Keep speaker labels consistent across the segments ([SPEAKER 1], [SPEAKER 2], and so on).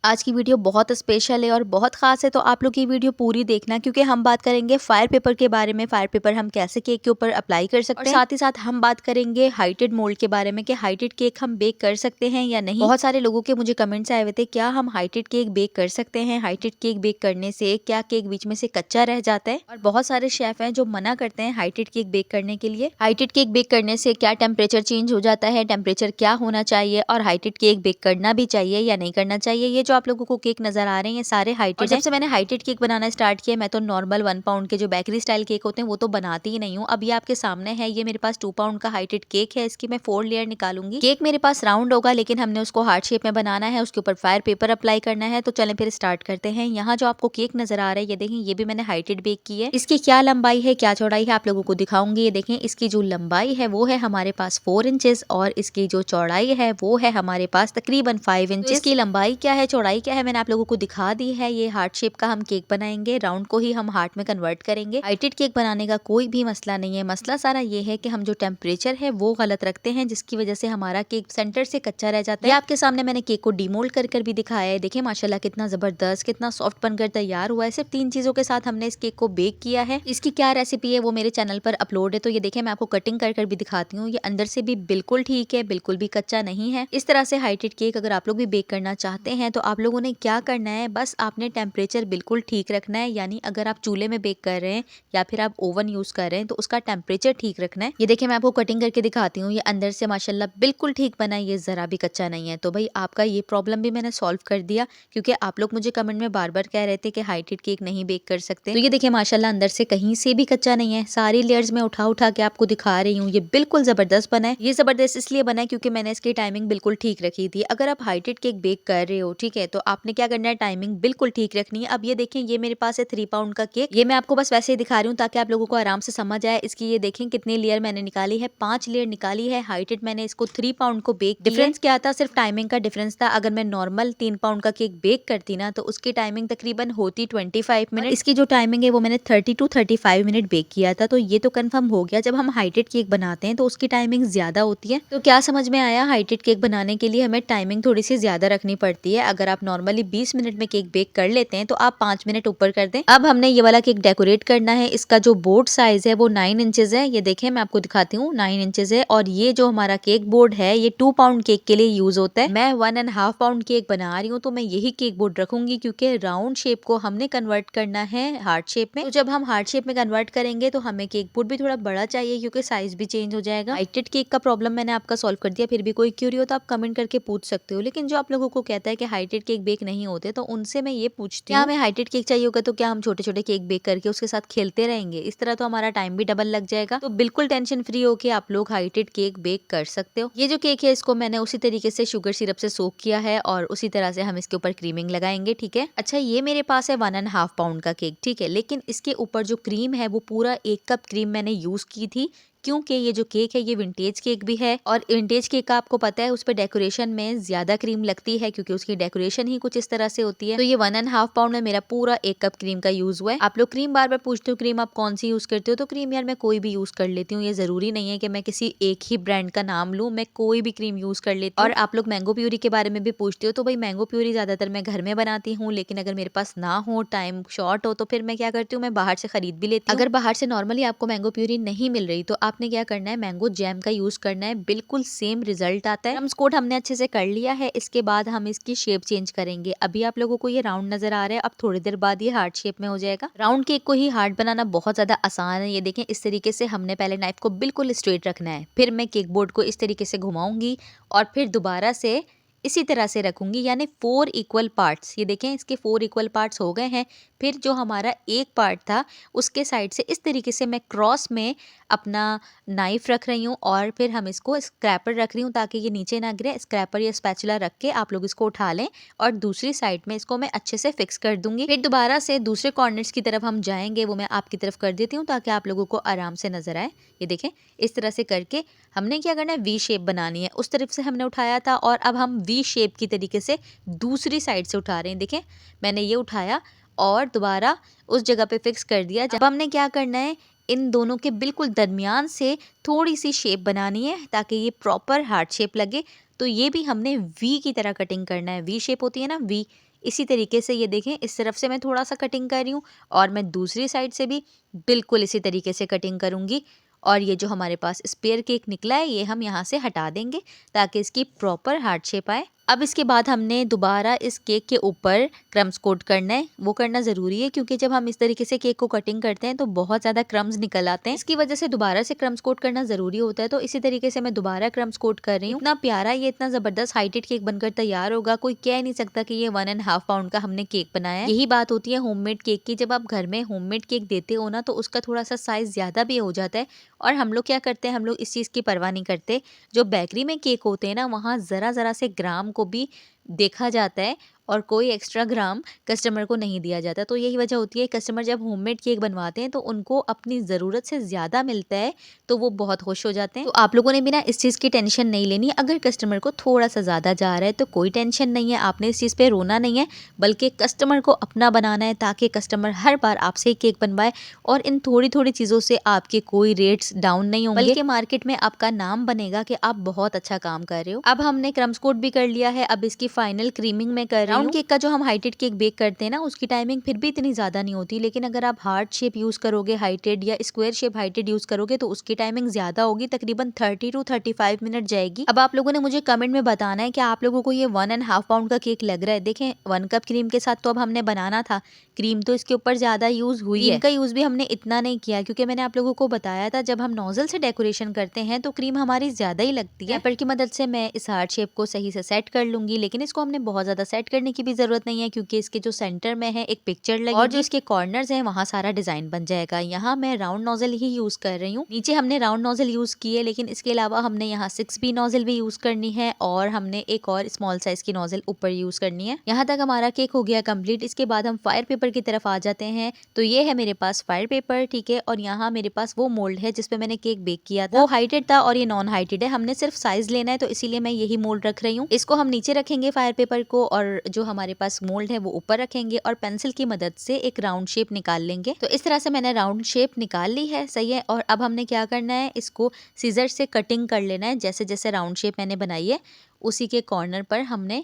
[SPEAKER 1] आज की वीडियो बहुत स्पेशल है और बहुत ख़ास है, तो आप लोग ये वीडियो पूरी देखना क्योंकि हम बात करेंगे फायर पेपर के बारे में। फायर पेपर हम कैसे केक के ऊपर अप्लाई कर सकते हैं, और साथ ही साथ हम बात करेंगे हाइटेड मोल्ड के बारे में कि हाइटेड केक हम बेक कर सकते हैं या नहीं। बहुत सारे लोगों के मुझे कमेंट्स आए हुए थे, क्या हम हाइटेड केक बेक कर सकते हैं, हाइटेड केक बेक करने से क्या केक बीच में से कच्चा रह जाता है। और बहुत सारे शेफ हैं जो मना करते हैं हाइटेड केक बेक करने के लिए। हाइटेड केक बेक करने से क्या टेम्परेचर चेंज हो जाता है, टेम्परेचर क्या होना चाहिए, और हाइटेड केक बेक करना भी चाहिए या नहीं करना चाहिए। ये जो आप लोगों को केक नजर आ रहे हैं ये सारे हाइटेड हैं। जब से मैंने हाइटेड केक बनाना स्टार्ट किया, मैं तो नॉर्मल 1 पाउंड के जो बेकरी स्टाइल केक होते हैं वो तो बनाती ही नहीं हूँ। अब ये आपके सामने है, ये मेरे पास 2 पाउंड का हाइटेड केक है। इसकी मैं 4 लेयर निकालूंगी। केक मेरे पास राउंड होगा, लेकिन हमने उसको हार्ट शेप में बनाना है, उसके ऊपर फायर पेपर अप्लाई करना है। तो चलें फिर स्टार्ट करते हैं। यहाँ जो आपको केक नजर आ रहा है ये देखें, ये भी मैंने हाइटेड बेक की है। इसकी क्या लंबाई है क्या चौड़ाई है आप लोगों को दिखाऊंगी। ये देखें, इसकी जो लंबाई है वो है हमारे पास 4 इंचेस, और इसकी जो चौड़ाई है वो है हमारे पास तकरीबन 5 इंचेस। इसकी लंबाई क्या है चौड़ाई क्या है मैंने आप लोगों को दिखा दी है। ये हार्ट शेप का हम केक बनाएंगे, राउंड को ही हम हार्ट में कन्वर्ट करेंगे। हाइटेड केक बनाने का कोई भी मसला नहीं है। मसला सारा ये है कि हम जो टेम्परेचर है वो गलत रखते हैं, जिसकी वजह से हमारा केक सेंटर से कच्चा रह जाता है। ये आपके सामने मैंने केक को डीमोल्ड कर भी दिखाया है। देखिए माशाल्लाह कितना जबरदस्त, कितना सॉफ्ट बनकर तैयार हुआ है। सिर्फ 3 चीजों के साथ हमने इस केक को बेक किया है। इसकी क्या रेसिपी है वो मेरे चैनल पर अपलोड है, तो ये देखिए मैं आपको कटिंग कर भी दिखाती हूँ। ये अंदर से भी बिल्कुल ठीक है, बिल्कुल भी कच्चा नहीं है। इस तरह से हाइटेड केक अगर आप लोग भी बेक करना चाहते हैं तो आप लोगों ने क्या करना है, बस आपने टेम्परेचर बिल्कुल ठीक रखना है। यानी अगर आप चूल्हे में बेक कर रहे हैं या फिर आप ओवन यूज कर रहे हैं तो उसका टेम्परेचर ठीक रखना है। ये देखिए मैं आपको कटिंग करके दिखाती हूँ। ये अंदर से माशाल्लाह बिल्कुल ठीक बना है, ये जरा भी कच्चा नहीं है। तो भाई आपका ये प्रॉब्लम भी मैंने सॉल्व कर दिया, क्योंकि आप लोग मुझे कमेंट में बार बार कह रहे थे कि हाइटेड केक नहीं बेक कर सकते। तो ये देखिए माशाल्लाह अंदर से कहीं से भी कच्चा नहीं है। सारी लेयर्स में उठा उठा के आपको दिखा रही हूँ। ये बिल्कुल जबरदस्त बना है। ये जबरदस्त इसलिए बना है क्योंकि मैंने इसकी टाइमिंग बिल्कुल ठीक रखी थी। अगर आप हाइटेड केक बेक कर रहे हो ठीक है, तो आपने क्या करना है, टाइमिंग बिल्कुल ठीक रखनी है। अब ये देखें, ये मेरे पास है 3 पाउंड का केक। ये मैं आपको बस वैसे ही दिखा रही हूँ ताकि आप लोगों को आराम से समझ आए। इसकी ये देखें कितनी लेयर मैंने निकाली है, 5 लेयर निकाली है। हाइटेड मैंने इसको 3 पाउंड को बेक। डिफरेंस क्या था, सिर्फ टाइमिंग का डिफरेंस था। अगर मैं नॉर्मल 3 पाउंड का केक बेक करती ना तो उसकी टाइमिंग तकरीबन होती 25 मिनट। इसकी जो टाइमिंग है वो मैंने 30 to 35 मिनट बेक किया था। तो ये तो कंफर्म हो गया, जब हम हाइटेड केक बनाते हैं तो उसकी टाइमिंग ज्यादा होती है। तो क्या समझ में आया, हाइटेड केक बनाने के लिए हमें टाइमिंग थोड़ी सी ज्यादा रखनी पड़ती है। अगर आप नॉर्मली 20 मिनट में केक बेक कर लेते हैं तो आप 5 मिनट ऊपर कर दें। अब हमने ये वाला केक डेकोरेट करना है। इसका जो बोर्ड साइज है वो 9 इंचेस है। ये देखें मैं आपको दिखाती हूँ, 9 इंचेस है। और ये जो हमारा केक बोर्ड है ये 2 पाउंड केक के लिए यूज होता है। मैं 1.5 पाउंड केक बना रही हूँ तो मैं यही केक बोर्ड रखूंगी, क्योंकि राउंड शेप को हमने कन्वर्ट करना है हार्ट शेप में। तो जब हम हार्ट शेप में कन्वर्ट करेंगे तो हमें केक बोर्ड भी थोड़ा बड़ा चाहिए, क्योंकि साइज भी चेंज हो जाएगा। हाइटेड केक का प्रॉब्लम मैंने आपका सॉल्व कर दिया। फिर भी कोई क्यूरी हो तो आप कमेंट करके पूछ सकते हो। लेकिन जो आप लोगों को कहता है कि हाइटेड केक बेक नहीं होते, तो उनसे मैं ये पूछती हूँ, हमें हाइटेड केक चाहिए होगा तो क्या हम छोटे छोटे केक बेक करके उसके साथ खेलते रहेंगे? इस तरह तो हमारा टाइम भी डबल लग जाएगा। तो बिल्कुल टेंशन फ्री होके आप लोग हाइटेड केक बेक कर सकते हो। ये जो केक है इसको मैंने उसी तरीके से शुगर सिरप से सोक किया है, और उसी तरह से हम इसके ऊपर क्रीमिंग लगाएंगे। ठीक है, अच्छा ये मेरे पास है 1.5 पाउंड का केक। ठीक है, लेकिन इसके ऊपर जो क्रीम है वो पूरा 1 कप क्रीम मैंने यूज की थी, क्योंकि ये जो केक है ये विंटेज केक भी है। और विंटेज केक का आपको पता है उस पर डेकोरेशन में ज्यादा क्रीम लगती है, क्योंकि उसकी डेकोरेशन ही कुछ इस तरह से होती है। तो ये 1.5 पाउंड में मेरा पूरा 1 कप क्रीम का यूज हुआ है। आप लोग क्रीम बार बार पूछते हो क्रीम आप कौन सी यूज करते हो, तो क्रीम यार मैं कोई भी यूज कर लेती हूँ। ये जरूरी नहीं है कि मैं किसी एक ही ब्रांड का नाम लूँ, मैं कोई भी क्रीम यूज कर लेती हूँ। और आप लोग मैंगो प्यूरी के बारे में भी पूछते हो, तो भाई मैंगो प्यूरी ज्यादातर मैं घर में बनाती हूँ, लेकिन अगर मेरे पास ना हो, टाइम शॉर्ट हो, तो फिर मैं क्या करती हूँ, मैं बाहर से खरीद भी लेती हूँ। अगर बाहर से नॉर्मली आपको मैंगो प्यूरी नहीं मिल रही तो आपने क्या करना है, मैंगो जैम का यूज करना है। बिल्कुल सेम रिजल्ट आता है। क्रम्स कोट हमने अच्छे से कर लिया है। इसके बाद हम इसकी शेप चेंज करेंगे। अभी आप लोगों को ये राउंड नजर आ रहा है, अब थोड़ी देर बाद ये हार्ट शेप में हो जाएगा। राउंड केक को ही हार्ट बनाना बहुत ज्यादा आसान है। ये देखें इस तरीके से हमने पहले नाइफ को बिल्कुल स्ट्रेट रखना है, फिर मैं केक बोर्ड को इस तरीके से घुमाऊंगी और फिर दोबारा से इसी तरह से रखूंगी, यानी 4 इक्वल पार्ट्स। ये देखें इसके 4 इक्वल पार्ट्स हो गए हैं। फिर जो हमारा एक पार्ट था उसके साइड से इस तरीके से मैं क्रॉस में अपना नाइफ रख रही हूँ, और फिर हम इसको स्क्रैपर रख रही हूँ ताकि ये नीचे ना गिरे। स्क्रैपर या स्पैचुला रख के आप लोग इसको उठा लें, और दूसरी साइड में इसको मैं अच्छे से फिक्स कर दूंगी। फिर दोबारा से दूसरे कॉर्नर्स की तरफ हम जाएंगे, वो मैं आपकी तरफ कर देती हूँ ताकि आप लोगों को आराम से नजर आए। ये देखें इस तरह से करके हमने क्या करना है, वी शेप बनानी है। उस तरफ से हमने उठाया था और अब हम वी शेप की तरीके से दूसरी साइड से उठा रहे हैं। देखें मैंने ये उठाया और दोबारा उस जगह पे फिक्स कर दिया। जब हमने क्या करना है, इन दोनों के बिल्कुल दरमियान से थोड़ी सी शेप बनानी है ताकि ये प्रॉपर हार्ट शेप लगे। तो ये भी हमने वी की तरह कटिंग करना है। वी शेप होती है ना, वी, इसी तरीके से ये देखें, इस तरफ से मैं थोड़ा सा कटिंग कर रही हूँ और मैं दूसरी साइड से भी बिल्कुल इसी तरीके से कटिंग करूँगी। और ये जो हमारे पास स्पेयर केक निकला है ये हम यहाँ से हटा देंगे ताकि इसकी प्रॉपर हार्ट शेप आए। अब इसके बाद हमने दोबारा इस केक के ऊपर क्रम्स कोट करना है। वो करना ज़रूरी है क्योंकि जब हम इस तरीके से केक को कटिंग करते हैं तो बहुत ज़्यादा क्रम्स निकल आते हैं। इसकी वजह से दोबारा से क्रम्स कोट करना ज़रूरी होता है। तो इसी तरीके से मैं दोबारा क्रम्स कोट कर रही हूँ। इतना प्यारा, ये इतना ज़बरदस्त हाइटेड केक बनकर तैयार होगा, कोई कह नहीं सकता कि ये 1.5 पाउंड का हमने केक बनाया है। यही बात होती है होममेड केक की। जब आप घर में होममेड केक देते हो ना तो उसका थोड़ा सा साइज़ ज़्यादा भी हो जाता है। और हम लोग क्या करते हैं, हम लोग इस चीज़ की परवाह नहीं करते। जो बेकरी में केक होते हैं ना वहाँ ज़रा से ग्राम को भी देखा जाता है और कोई एक्स्ट्रा ग्राम कस्टमर को नहीं दिया जाता। तो यही वजह होती है, कस्टमर जब होममेड केक बनवाते हैं तो उनको अपनी ज़रूरत से ज़्यादा मिलता है तो वो बहुत खुश हो जाते हैं। तो आप लोगों ने भी ना इस चीज़ की टेंशन नहीं लेनी। अगर कस्टमर को थोड़ा सा ज़्यादा जा रहा है तो कोई टेंशन नहीं है, आपने इस चीज़ पे रोना नहीं है, बल्कि कस्टमर को अपना बनाना है ताकि कस्टमर हर बार आपसे केक बनवाए। और इन थोड़ी थोड़ी चीज़ों से आपके कोई रेट्स डाउन नहीं होंगे, बल्कि मार्केट में आपका नाम बनेगा कि आप बहुत अच्छा काम कर रहे हो। अब हमने क्रम्स कोट भी कर लिया है, अब इसकी फाइनल क्रीमिंग में कर रही हूँ। राउंड केक का जो हम हाइटेड केक बेक करते हैं ना उसकी टाइमिंग फिर भी इतनी ज़्यादा नहीं होती, लेकिन अगर आप हार्ट शेप यूज़ करोगे हाइटेड या स्क्वायर शेप हाइटेड यूज़ करोगे तो उसकी टाइमिंग ज़्यादा होगी, तकरीबन 30 to 35 मिनट जाएगी। अब आप लोगों ने मुझे कमेंट में बताना है कि आप लोगों को ये 1.5 पाउंड का केक लग रहा है। देखें 1 कप क्रीम के साथ तो अब हमने बनाना था, क्रीम तो इसके ऊपर ज़्यादा यूज़ हुई है। क्रीम का यूज़ भी हमने इतना नहीं किया क्योंकि मैंने आप लोगों को बताया था जब हम नोजल से डेकोरेशन करते हैं तो क्रीम हमारी ज़्यादा ही लगती है। पेपर की मदद से मैं इस हार्ट शेप को सही से सेट कर लूंगी, लेकिन इसको हमने बहुत ज़्यादा सेट करने की भी ज़रूरत नहीं है क्योंकि इसके जो सेंटर में है एक पिक्चर लगेगी और जो इसके कॉर्नर्स हैं वहाँ सारा डिज़ाइन बन जाएगा। यहाँ मैं राउंड नोजल ही यूज़ कर रही हूँ। नीचे हमने राउंड नोजल यूज़ की है, लेकिन इसके अलावा हमने यहाँ 6B नोजल भी यूज़ करनी है और हमने एक और स्मॉल साइज की नोजल ऊपर यूज़ करनी है। यहाँ तक हमारा केक हो गया कंप्लीट। इसके बाद हम फायर पेपर की तरफ आ जाते हैं। तो ये है मेरे पास फायर पेपर, ठीक है, और यहाँ मेरे पास वो मोल्ड है जिसपे मैंने केक बेक किया था। वो हाइटेड था और ये नॉन हाइटेड है, हमने सिर्फ साइज लेना है तो इसीलिए मैं यही मोल्ड रख रही हूँ। इसको हम नीचे रखेंगे फायर पेपर को और जो हमारे पास मोल्ड है वो ऊपर रखेंगे और पेंसिल की मदद से एक राउंड शेप निकाल लेंगे। तो इस तरह से मैंने राउंड शेप निकाल ली है, सही है। और अब हमने क्या करना है, इसको सीजर से कटिंग कर लेना है। जैसे जैसे राउंड शेप मैंने बनाई है उसी के कॉर्नर पर हमने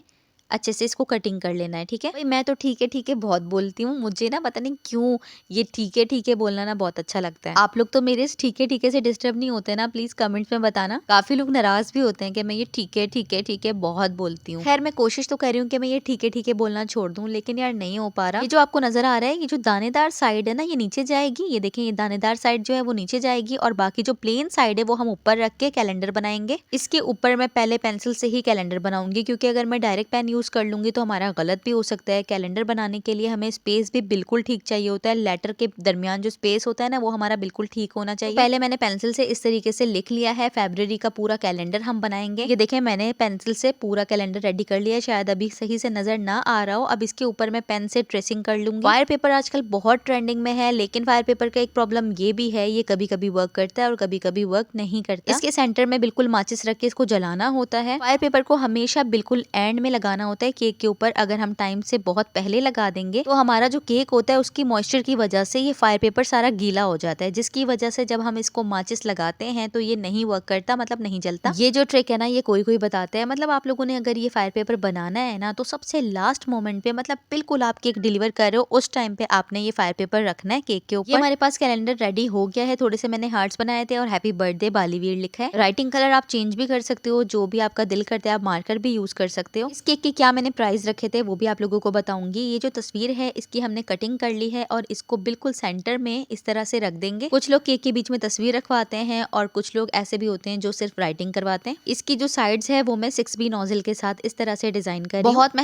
[SPEAKER 1] अच्छे से इसको कटिंग कर लेना है, ठीक है। भाई मैं तो ठीक है बहुत बोलती हूँ, मुझे ना पता नहीं क्यों ये ठीक है बोलना ना बहुत अच्छा लगता है। आप लोग तो मेरे इस ठीक है से डिस्टर्ब नहीं होते ना, प्लीज कमेंट्स में बताना। काफी लोग नाराज भी होते हैं कि मैं ये ठीक है बहुत बोलती हूँ। खैर मैं कोशिश तो कर रही हूँ कि मैं ये ठीक है बोलना छोड़ दूँ, लेकिन यार नहीं हो पा रहा। ये जो आपको नजर आ रहा है, ये जो दानेदार साइड है ना ये नीचे जाएगी, ये देखें, ये दानेदार साइड जो है वो नीचे जाएगी और बाकी जो प्लेन साइड है वो हम ऊपर रख के कैलेंडर बनाएंगे। इसके ऊपर मैं पहले पेंसिल से ही कैलेंडर बनाऊंगी क्योंकि अगर मैं डायरेक्ट पेन यूज कर लूंगी तो हमारा गलत भी हो सकता है। कैलेंडर बनाने के लिए हमें स्पेस भी बिल्कुल ठीक चाहिए होता है। लेटर के दरमियान जो स्पेस होता है ना वो हमारा बिल्कुल ठीक होना चाहिए। पहले मैंने पेंसिल से इस तरीके से लिख लिया है, फरवरी का पूरा कैलेंडर हम बनाएंगे। ये देखें मैंने पेंसिल से पूरा कैलेंडर रेडी कर लिया है, शायद अभी सही से नजर ना आ रहा हो। अब इसके ऊपर मैं पेन से ट्रेसिंग कर लूंगी। फायर पेपर आजकल बहुत ट्रेंडिंग में है, लेकिन फायर पेपर का एक प्रॉब्लम ये भी है, ये कभी कभी वर्क करता है और कभी कभी वर्क नहीं करता। इसके सेंटर में बिल्कुल माचिस रख के इसको जलाना होता है। फायर पेपर को हमेशा बिल्कुल एंड में लगाना होता है केक के ऊपर। अगर हम टाइम से बहुत पहले लगा देंगे तो हमारा जो केक होता है उसकी मॉइस्चर की वजह से ये फायर पेपर सारा गीला हो जाता है, जिसकी वजह से जब हम इसको माचिस लगाते हैं तो ये नहीं वर्क करता, मतलब नहीं जलता। ये जो ट्रिक है ना ये कोई बताते हैं। मतलब आप लोगों ने अगर ये फायर पेपर बनाना है ना तो सबसे लास्ट मोमेंट पे, मतलब बिल्कुल आप केक डिलीवर कर रहे हो उस टाइम पे आपने ये फायर पेपर रखना है केक के ऊपर। ये हमारे पास कैलेंडर रेडी हो गया है। थोड़े से मैंने हार्ट्स बनाए थे और हैप्पी बर्थडे बालीवीर लिखा है। राइटिंग कलर आप चेंज भी कर सकते हो, जो भी आपका दिल करता है। आप मार्कर भी यूज कर सकते हो। इस केक के क्या मैंने प्राइस रखे थे वो भी आप लोगों को बताऊंगी। ये जो तस्वीर है इसकी हमने कटिंग कर ली है और इसको बिल्कुल सेंटर में इस तरह से रख देंगे। कुछ लोग केक के बीच में तस्वीर रखवाते हैं और कुछ लोग ऐसे भी होते हैं जो सिर्फ राइटिंग करवाते हैं। इसकी जो साइड्स है वो मैं 6B नोजल के साथ इस तरह से डिजाइन कर रही हूं। बहुत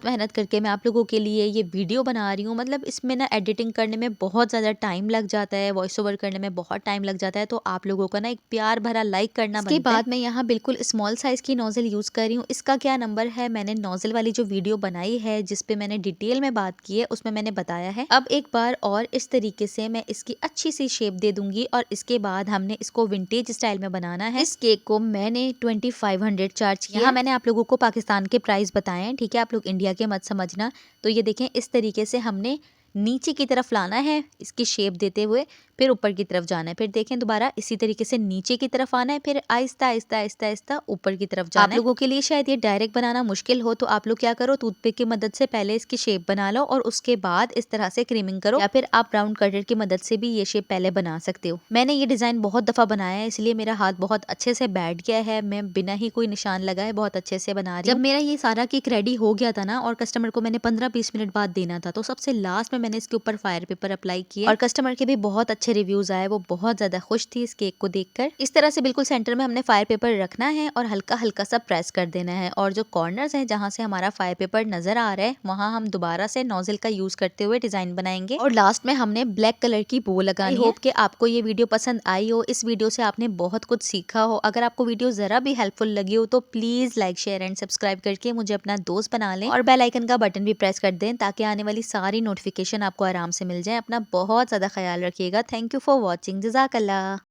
[SPEAKER 1] मेहनत करके मैं आप लोगों के लिए ये वीडियो बना रही हूँ। मतलब इसमें ना एडिटिंग करने में बहुत ज्यादा टाइम लग जाता है, वॉइस ओवर करने में बहुत टाइम लग जाता है, तो आप लोगों का ना एक प्यार भरा लाइक करना बनता है। इसके बाद मैं यहाँ बिल्कुल स्मॉल साइज की नोजल यूज कर रही हूँ। इसका क्या नंबर है, मैंने नोजल वाली जो वीडियो बनाई है जिसपे मैंने डिटेल में बात की है उसमें मैंने बताया है। अब एक बार और इस तरीके से मैं इसकी अच्छी सी शेप दे दूंगी और इसके बाद हमने इसको विंटेज स्टाइल में बनाना है। इस केक को मैंने 2500 चार्ज किया। यहाँ मैंने आप लोगों को पाकिस्तान के प्राइस बताए हैं, ठीक है, आप लोग इंडिया के मत समझना। तो ये देखें इस तरीके से हमने नीचे की तरफ लाना है इसकी शेप देते हुए, फिर ऊपर की तरफ जाना है। फिर देखें दोबारा इसी तरीके से नीचे की तरफ आना है, फिर आहिस्ता आहिस्ता आहिस्ता आहिस्ता ऊपर की तरफ जाना है। आप लोगों के लिए शायद ये डायरेक्ट बनाना मुश्किल हो, तो आप लोग क्या करो, टूथपिक की मदद से पहले इसकी शेप बना लो और उसके बाद इस तरह से क्रीमिंग करो, या फिर आप राउंड कटर की मदद से भी ये शेप पहले बना सकते हो। मैंने ये डिजाइन बहुत दफा बनाया है, इसलिए मेरा हाथ बहुत अच्छे से बैठ गया है। मैं बिना ही कोई निशान लगाए बहुत अच्छे से बना रही हूँ। जब मेरा ये सारा केक रेडी हो गया था ना, और कस्टमर को मैंने 15-20 मिनट बाद देना था, तो सबसे लास्ट में मैंने इसके ऊपर फायर पेपर अप्लाई किया और कस्टमर के भी बहुत अच्छे रिव्यूज आए। वो बहुत ज्यादा खुश थी इस केक को देखकर। इस तरह से बिल्कुल सेंटर में हमने फायर पेपर रखना है और हल्का हल्का सा प्रेस कर देना है, और जो कॉर्नर्स हैं जहाँ से हमारा फायर पेपर नजर आ रहा है वहाँ हम दोबारा से नोजल का यूज करते हुए डिजाइन बनाएंगे। और लास्ट में हमने ब्लैक कलर की बो लगानी है। आई होप कि आपको ये वीडियो पसंद आई हो, इस वीडियो से आपने बहुत कुछ सीखा हो। अगर आपको वीडियो जरा भी हेल्पफुल लगी हो तो please like share and subscribe करके मुझे अपना दोस्त बना लें, और बेल आइकन का बटन भी प्रेस कर दें ताकि आने वाली सारी नोटिफिकेशन आपको आराम से मिल जाए। अपना बहुत ज्यादा ख्याल रखिएगा। Thank you for watching. जज़ाकल्लाह।